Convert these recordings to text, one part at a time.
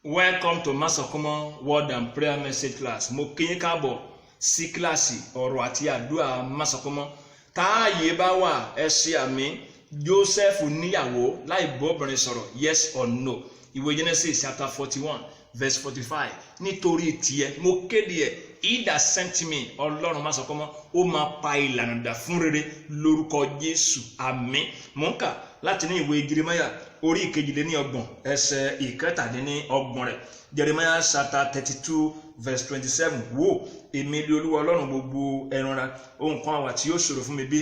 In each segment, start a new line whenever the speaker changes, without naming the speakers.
Welcome to Masokomo Word and Prayer Message Class. Mo kí yín káàbọ̀ sí kíláàsì ọ̀rọ̀ àti àdúrà Masokomo. Táàyè bá wà ẹ ṣe àmì. Joseph níyàwó láì bọ́ obìnrin sọ̀rọ̀, yes or no. Ìwé Genesis chapter 41 verse 45. Nítorí tiẹ̀ mo kéde ẹ̀, he that sent me, Ọlọ́run Masokomo, ó máa pa ìlànà dà fún rere lórúkọ Jésù. Àmín. Mo ń kà láti ní ìwé Jeremiah orí ìkejìléníọgbọ̀n ẹsẹ̀ ìkẹtàdínlọ́gbọ̀n rẹ̀. Jeremiah chapter 32 verse 27. Wo èmi lé Olúwa Ọlọ́run gbogbo ẹranra, ohun kan àwà tí ó ṣòro fún mi bí.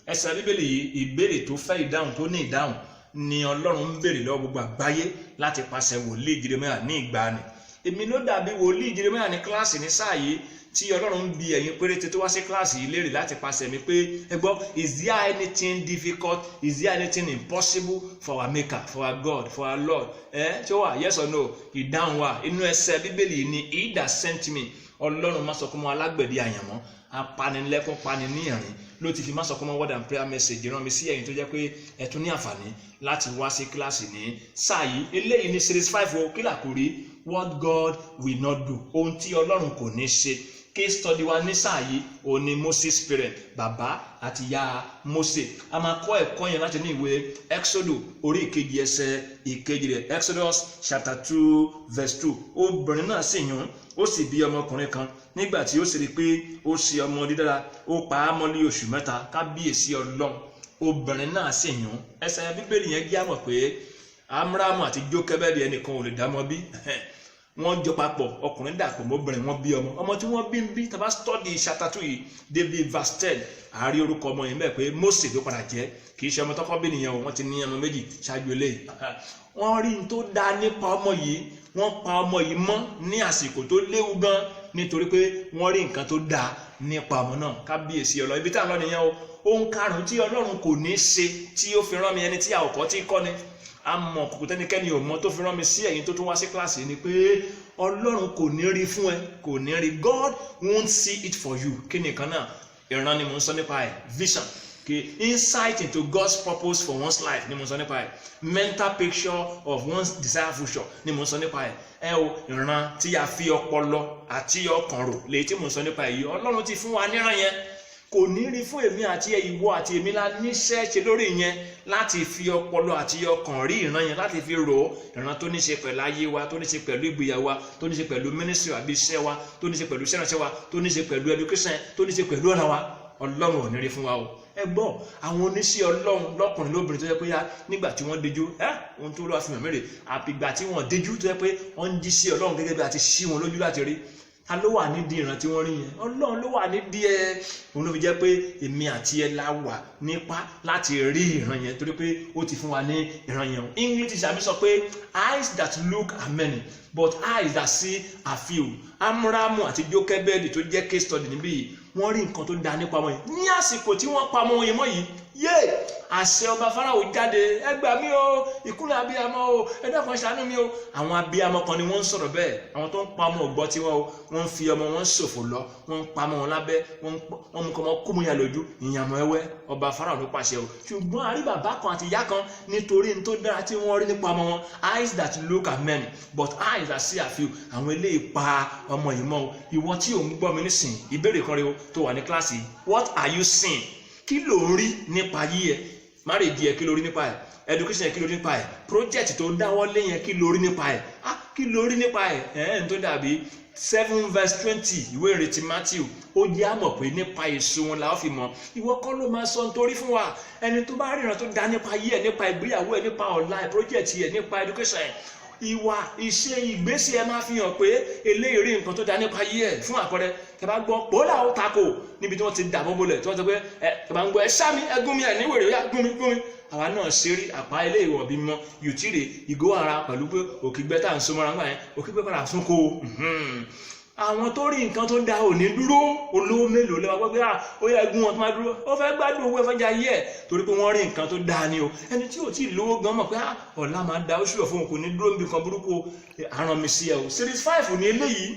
Ẹsẹ̀ Bíbélì yìí, ìbéèrè tó fẹ́ ìdáhùn tó ní ìdáhùn ni Ọlọ́run ń béèrè lọ́wọ́ gbogbo àgbáyé láti pàṣẹ wòlíì Jeremiah ní ìgbàanì. Èmi ló dàbí wòlíì Jeremiah ní kíláàsì ní sáà yìí tí Ọlọ́run ń bi ẹ̀yin péréte tó wá sí kíláàsì yìí léèrè láti pàṣẹ mi pé ẹ gbọ́, is there anything difficult, is there anything impossible for our maker, for our God, for our Lord? Tí ó wà yes or no? Ìdáhùn wa inú ẹsẹ̀ Bíbélì ni he that sent me, Ọlọ́run Masokomo alágbẹ̀dẹ àyànmọ́, apanilẹ́kún pani ní ẹ̀rín ló ti fi Masokomo Word and Prayer Message rán mi sí ẹ̀yin tó jẹ́ pé ẹ tún ní àǹfààní láti wá sí kíláàsì ní sáà yìí. Eléyìí ní series 5 o, kí làkòrí? What God will not do, ohun tí Ọlọ́run kò ní ṣe. Case study wa ní sáà yìí ó ní Moses parent, bàbá àti ìyá Mose. A máa kọ́ ẹ̀kọ́ yẹn láti ní ìwé Exodus orí ìkejì ẹsẹ̀ ìkejì rẹ̀. Exodus chapter 2 verse 2. Obìnrin náà sì yún, ó sì bí ọmọkùnrin kan. Nígbà tí ó sì rí pé ó ṣe ọmọ dídára, ó pa á mọ́ ní oṣù mẹ́ta. Kábíyèsí Ọlọ́run. Obìnrin náà sì yún. Ẹsẹ̀ Bíbélì yẹn jẹ́ àmọ̀ pé Ámúrámù àti Jókẹ́bẹ́dì ẹnìkan ò lè dá mọ́ bí. Wọ́n jọ papọ̀, ọkùnrin dàpọ̀ mọ́bìnrin, wọ́n bí ọmọ tí wọ́n bí ń bí. Tàbá study chapter 2 yìí débi verse 10, àárí orúkọ ọmọ yìí mẹ́ pé Mose ló padà jẹ́, kì í ṣe ọmọ tọ́kọ́ bí nìyẹn o, wọ́n ti ní ọmọ méjì ṣáájú eléyìí. Wọ́n rí n tó dá nípa ọmọ yìí, wọ́n pa ọmọ yìí mọ́ ní àsìkò tó léwu gan nítorí pé wọ́n rí nǹkan tó dá nípa ọmọ náà. Kábíyèsí Ọlọ́run. Ibi tá à ń lọ nìyẹn o. Ohun karùn-ún tí Ọlọ́run kò ní ṣe tí ó fi rán mi, ẹni tí a ò kọ́ tí kọ́ ni. Àmọ́ kòkò tẹ́nikẹ́ni ò mọ̀ tó fi rán mi sí ẹ̀yin tó tún wá sí kíláàsì ni pé Ọlọ́run kò ní rí fún ẹ, kò ní rí. God won't see it for you. Kí nìkan náà? Ìran ni mò ń sọ nípa ẹ̀. Vision. Insight into God's purpose for one's life ni mò ń sọ nípa ẹ̀. Mental picture of one's desired future ni mò ń sọ nípa ẹ̀. Ìran tí a fi ọpọlọ àti ọkàn rò lèyí tí mò ń sọ nípa ẹ̀ yìí. Ọlọ́run ti fún wa níran yẹn. Kò ní rí fún èmi àti ìwọ àti èmi la níṣẹ́ ṣe lórí yẹn láti fi ọpọlọ àti ọkàn rí ìran yẹn, láti fi rò ó. Ìran tó ní ṣe pẹ̀lú ayé wa, tó ní ṣe pẹ̀lú ìgbéyàwó wa, tó ní ṣe pẹ̀lú ministry àbí iṣẹ́ wa, tó ní ṣe pẹ̀lú iṣẹ́ ìránṣẹ́ wa, tó ní ṣe pẹ̀lú education, tó ní ṣe pẹ̀lú ọ̀nà wa. Ọlọ́run ò ní rí fún wa o. Ẹ gbọ́, àwọn oníṣẹ́ Ọlọ́run lọ́kùnrin lóbìnrin tó yẹ pé nígbà tí wọ́n déjú, ohun tó lọ́wọ́ fi hàn mẹ́rẹ̀, àpìgbà tí wọ́n déjú tó yẹ pé wọ́n ń jí sí Ọlọ́run gẹ́gẹ́ bí a ti ṣí wọn lójú láti rí. Ta ló wà nídìí ìran tí wọ́n rí yẹn? Ọlọ́run ló wà nídìí ẹ̀. Òun ló fi jẹ́ pé èmi àti ẹ la wà nípa láti rí ìran yẹn torí pé ó ti fún wa ní ìran yẹn. English ìṣàmì sọ pé eyes that look are many but eyes that see are few. Ámúrámù àti Jókẹ́bẹ́dì tó jẹ́ case study níbí yìí, wọ́n rí nǹkan tó dá nípa wọn yìí ní àsìkò tí wọ́n pa ọmọ yìí mọ́ yìí. Àṣẹ ọba Fáráò jáde, ẹ gbà mí o, ìkúnlẹ̀ abiyamọ o, ẹ dákun ṣàánú mi o. Àwọn abiyamọ kan ni wọ́n ń sọ̀rọ̀ bẹ́ẹ̀. Àwọn tó ń pa ọmọ ògbọ́ tiwọn o, wọ́n ń fi ọmọ wọn ṣòfò lọ, wọ́n ń pa ọmọ wọn lábẹ́, wọ́n mú kọ́ ọmọ kúmùyà lójú, ìyàmọ̀ ẹwẹ́. Ọba Fáráò ló pàṣẹ o. Ṣùgbọ́n àrí bàbá kan àti ìyá kan nítorí ní tó dára tí wọ́n rí nípa ọmọ wọn. Eyes that look are many but eyes that see are few. Àwọn eléyìí pa ọmọ yìí mọ́ o. Ìwọ tí ò ń gbọ́ mi nísìnyí, ìbéèrè kan rẹ o tó wà ní kíláàsì. What are you seeing? Kí ló ń rí nípa yí ẹ? Marriage yẹ kí ló rí nípa ẹ̀? Education yẹ kí ló rí nípa ẹ̀? Project tó dáwọ́ lé yẹn kí ló rí nípa ẹ̀? Kí ló rí nípa ẹ̀? Tó dàbí 7 verse 20 ìwé ìrètí Matthew. Ó jẹ́ àmọ̀ pé nípa èso wọn la ó fi mọ̀. Ìwọ kọ́ ló máa sọ nítorí fún wa. Ẹni tó bá ríran tó dá nípa yí ẹ̀, nípa ìgbéyàwó ẹ̀, nípa ọ̀la ẹ̀, project yẹ, nípa education ẹ̀, ìwà ìṣe ìgbésí ẹ máa fi hàn pé eléyìí rí nǹkan tó dá nípa yí ẹ̀. Fún àpẹẹrẹ, tẹ bá gbọ́ pòólà ó takò níbi tí wọ́n ti dàbọ̀ bolẹ̀ tí wọ́n sọ pé tẹ bá ń gbọ́ ẹ sámi ẹgún mi ẹ̀ níwèrè ó yá gún mi. Àwa náà ṣe rí àpá ilé ìwọ̀n bí mọ́ yùtìrè ìgò ara pẹ̀lú pé òkìgbẹ́ tá à ń so mọ́ra ńgbà yẹn, òkìgbẹ́ padà sún kó. Àwọn tó rí nǹkan tó dá òní dúró, olówó mélòó lẹ́wà gbọ́ pé ó yẹ gún wọn tó máa dúró, ó fẹ́ gbádùn owó ẹ̀fọ́jà yí ẹ̀ torí pé wọ́n rí nǹkan tó dá ni o. Ẹni tí ò tí ì lówó gan mọ̀ pé ọ̀la máa da oṣù ọ̀fun kò ní dúró níbi kan burúkú. Àrùn mi sí ẹ o. Series 5 ní eléyìí.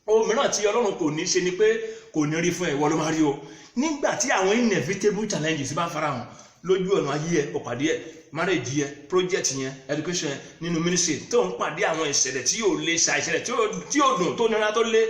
Ohun mìíràn tí Ọlọ́run kò ní ṣe ni pé kò ní rí fún ẹ, ìwọ ló máa rí o. Nígbà tí àwọn inevitable challenges bá farahàn lójú ọ̀nà ayé ẹ, ó pàdé ẹ. marriage yẹn project yẹn education yẹn nínú ministry tó ń pàdé àwọn ìṣẹ̀lẹ̀ tí yóò lé sa ìṣẹ̀lẹ̀ tí yóò dùn tó nira tó lé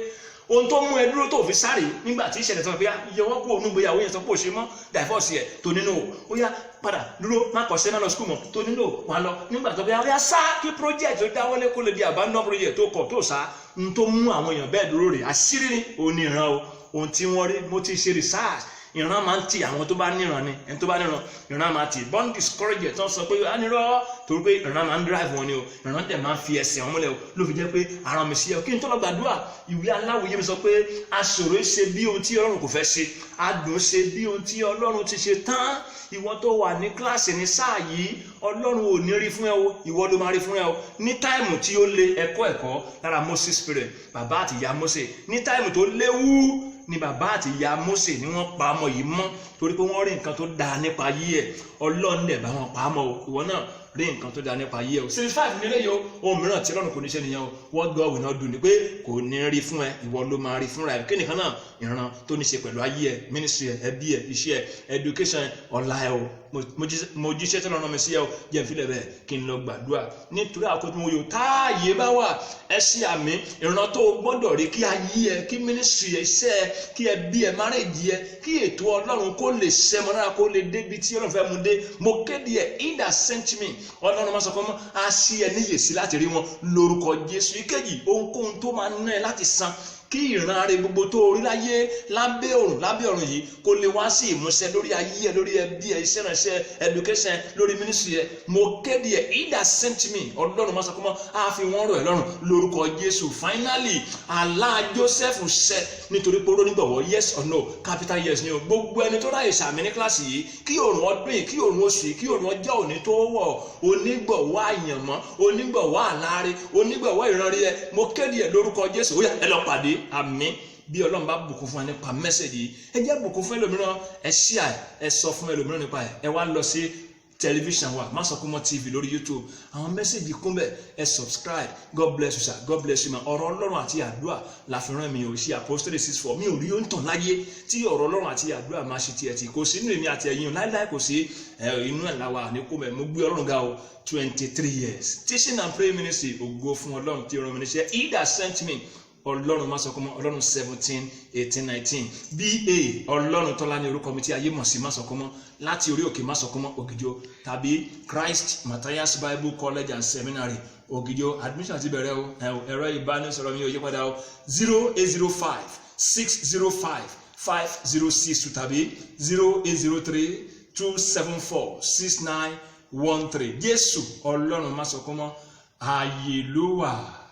ohun tó mú ẹ dúró tó fi sáré nígbà tí ìṣẹ̀lẹ̀ tó fi yọwọ́ kó onú ìgbéyàwó yẹn sọ pé ò ṣe mọ́ divorce yẹ tó nínú ó yá padà dúró má kọ̀ sẹ́nà lọ school mọ̀ tó nínú wà lọ nígbà tó fi yá sá kí project tó dáwọ́lé kó lè di abandon project tó kọ̀ tó sá ohun tó mú àwọn èèyàn bẹ́ẹ̀ dúró rè àṣírí ni oníran o ohun tí wọ́n rí mo ti ṣe research ìran máa ń ti àwọn tó bá níran ni ẹni tó bá níran ìran máa ti born discourage tó ń sọ pé á nírọ́ torí pé ìran máa ń drive wọn ni o ìran tẹ̀ máa ń fi ẹsẹ̀ wọn múlẹ̀ o ló fi jẹ́ pé ara mi sí ẹ kí n tó lọ gbàdúrà ìwé aláwòye mi sọ pé aṣòro ṣe bí ohun tí Ọlọ́run kò fẹ́ ṣe adùn ṣe bí ohun tí Ọlọ́run ti ṣe tán ìwọ tó wà ní kíláàsì ní sáà yìí Ọlọ́run ò ní rí fún ẹ o ìwọ ló máa rí fún ẹ o ní táìmù tí ó le ẹ̀kọ́ lára Moses spirit bàbá àti ìyá Mose ní táìmù tó léwu ni bàbá àti ìyá Mósè ni wọ́n pa ọmọ yìí mọ́ torí pé wọ́n rí nǹkan tó dáa nípa ayé ẹ̀ Ọlọ́run dẹ̀ bá wọn pa á mọ́ o ìwọ náà rí nǹkan tó dáa nípa ayé ẹ̀ o 65 nílé yìí o ohun mìíràn tí Ọlọ́run kò ní ṣe nìyẹn o what God will not do ni pé kò ní rí fún ẹ ìwọ ló máa rí fúnra ẹ kí nìkan náà ìran tó ní ṣe pẹ̀lú ayé ẹ ministry ẹ ẹbí ẹ iṣẹ́ ẹ education ọ̀la ẹ o mo jíṣẹ́ tí Ọlọ́run mi sí ẹ o jẹ́ n fílẹ̀ bẹ́ẹ̀ kí n lọ gbàdúrà nítorí àkótó mo yò táàyè bá wà ẹ sí àmì ìran tó gbọ́dọ̀ rí kí ayé ẹ kí ministry ẹ iṣẹ́ ẹ kí ẹbí ẹ marriage ẹ kí ètò Ọlọ́run kó lè ṣẹmọ náà kó lè débi tí Ọlọ́run fẹ́ mú dé mo kéde ẹ he that sent me Ọlọ́run máa sọ fún mi á sí ẹ níyèsí láti rí wọn lórúkọ Jésù ìkejì ohunkóhun tó máa ná ẹ láti san kí ìran rẹ gbogbo tó orí láyé lábẹ́ ọ̀run yìí kó lè wá sí ìmúṣẹ lórí ayé ẹ lórí ẹbí ẹ iṣẹ́ ìránṣẹ́ education lórí ministry ẹ mo kéde ẹ he that sent me Ọlọ́run máa sọ fún mi á fi wọ́n rọ̀ ẹ́ lọ́rùn lórúkọ Jésù finally àlá Joseph ṣẹ nítorí pé ó nígbàwọ́ yes or no capital yes ni o gbogbo ẹni tó ráyè sàmì ní kíláàsì yìí kí òrùn ọdún yìí kí òrùn oṣù yìí kí òrùn ọjọ́ òní tó wọ̀ onígbọ̀wọ́ àyànmọ́ onígbọ̀wọ́ àláre onígbọ̀wọ́ ìrànrí ẹ mo kéde ẹ lórúkọ Jésù ó yá ẹ lọ pàdé àmín bí Ọlọ́run bá bùkún fún wa nípa mẹ́sẹ̀gì yìí ẹ jẹ́ bùkún fún ẹlòmíràn ẹ share ẹ sọ fún ẹlòmíràn nípa ẹ wá lọ sí tẹlifíṣàn wa Masokuma TV lórí YouTube àwọn mẹ́sẹ̀gì kún bẹ́ẹ̀ ẹ subscribe God bless you sir God bless you ma ọ̀rọ̀ Ọlọ́run àti àdúrà la fi rán mi ò sí apostolic 64 mi ò rí oúntàn láyé tí ọ̀rọ̀ Ọlọ́run àti àdúrà máa ṣe tiẹ̀ tí kò sí nínú èmi àti ẹ̀yin láíláí kò sí inú ẹ̀ làwà ní kó mẹ́ mo gbé Ọlọ́run ga o 23 years teaching and praying ministry ògo fún Ọlọ́run tí ó rán mi níṣẹ́ he that sent me Ọlọ́run Masokuma Ọlọ́run 17 18 19 BA Ọlọ́run tọ́lá ní orúkọ mi tí ayé mọ̀ sí Masokuma láti orí òkè Masokuma Ògìjó tàbí Christ Matthias Bible College and Seminary Ògìjó admission ti bẹ̀rẹ̀ o ẹ̀rọ ìbánisọ̀rọ̀ mi ò yí padà o 0805 605 5062 tàbí 0803 274 6913 Jésù Ọlọ́run Masokuma ààyè ló wà.